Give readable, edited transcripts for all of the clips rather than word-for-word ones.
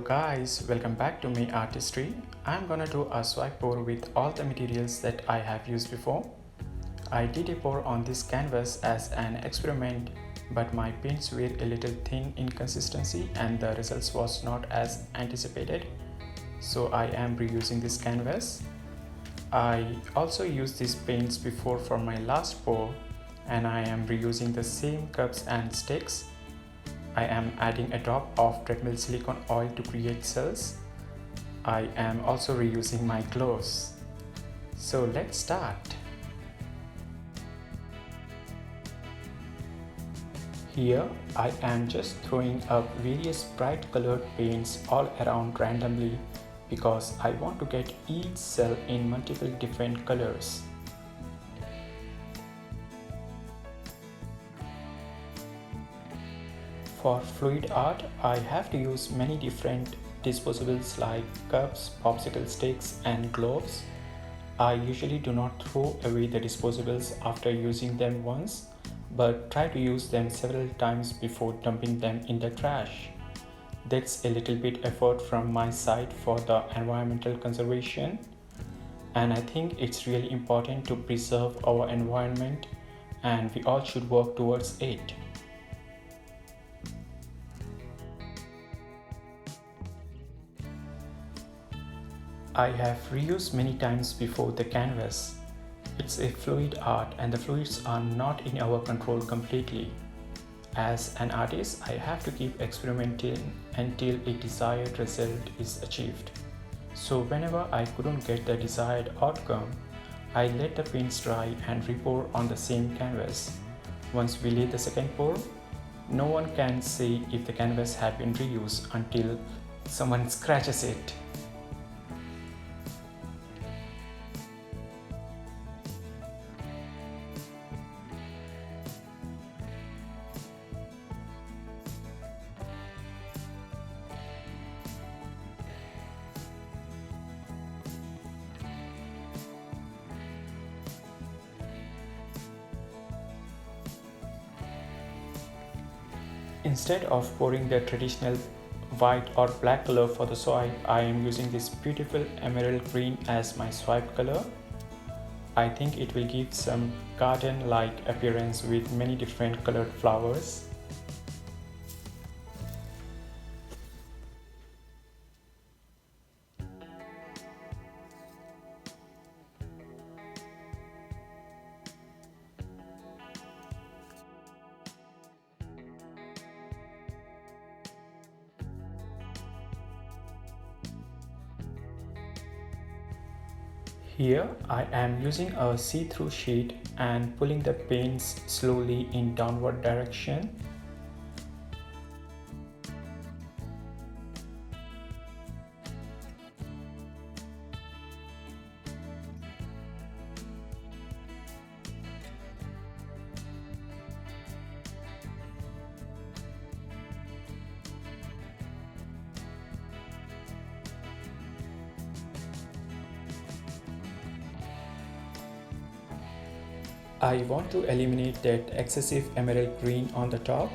guys, welcome back to my artistry. I'm gonna do a swipe pour with all the materials that I have used before. I did a pour on this canvas as an experiment, but my paints were a little thin in consistency and the results was not as anticipated. So I am reusing this canvas. I also used these paints before for my last pour and I am reusing the same cups and sticks. I am adding a drop of treadmill silicone oil to create cells. I am also reusing my gloves. So let's start. Here I am just throwing up various bright colored paints all around randomly because I want to get each cell in multiple different colors. For fluid art, I have to use many different disposables like cups, popsicle sticks, and gloves. I usually do not throw away the disposables after using them once, but try to use them several times before dumping them in the trash. That's a little bit effort from my side for the environmental conservation, and I think it's really important to preserve our environment and we all should work towards it. I have reused many times before the canvas. It's a fluid art and the fluids are not in our control completely. As an artist, I have to keep experimenting until a desired result is achieved. So whenever I couldn't get the desired outcome, I let the paints dry and re-pour on the same canvas. Once we lay the second pour, no one can say if the canvas had been reused until someone scratches it. Instead of pouring the traditional white or black color for the swipe, I am using this beautiful emerald green as my swipe color. I think it will give some garden-like appearance with many different colored flowers. Here I am using a see-through sheet and pulling the paints slowly in downward direction. I want to eliminate that excessive emerald green on the top,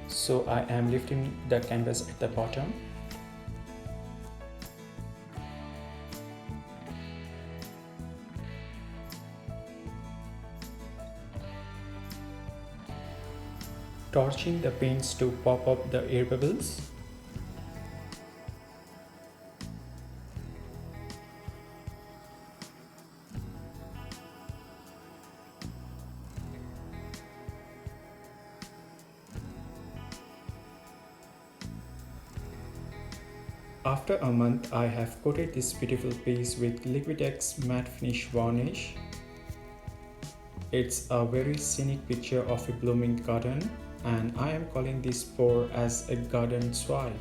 so I am lifting the canvas at the bottom. Torching the paints to pop up the air bubbles. After a month, I have coated this beautiful piece with Liquitex matte finish varnish. It's a very scenic picture of a blooming garden, and I am calling this pour as a garden swipe.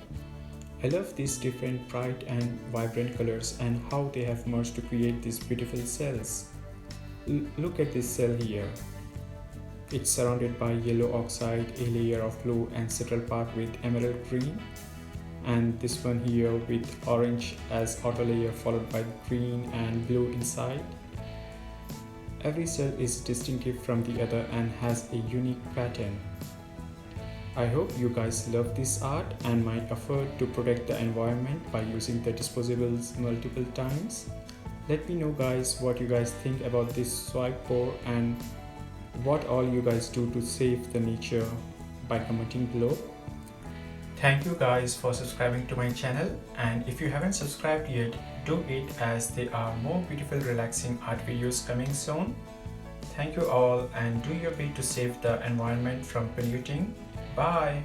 I love these different bright and vibrant colors and how they have merged to create these beautiful cells. Look at this cell here. It's surrounded by yellow oxide, a layer of blue and central part with emerald green. And this one here with orange as outer layer followed by green and blue inside. Every cell is distinctive from the other and has a unique pattern. I hope you guys love this art and my effort to protect the environment by using the disposables multiple times. Let me know guys what you guys think about this swipe pour and what all you guys do to save the nature by commenting below. Thank you guys for subscribing to my channel, and if you haven't subscribed yet, do it as there are more beautiful relaxing art videos coming soon. Thank you all and do your bit to save the environment from polluting. Bye.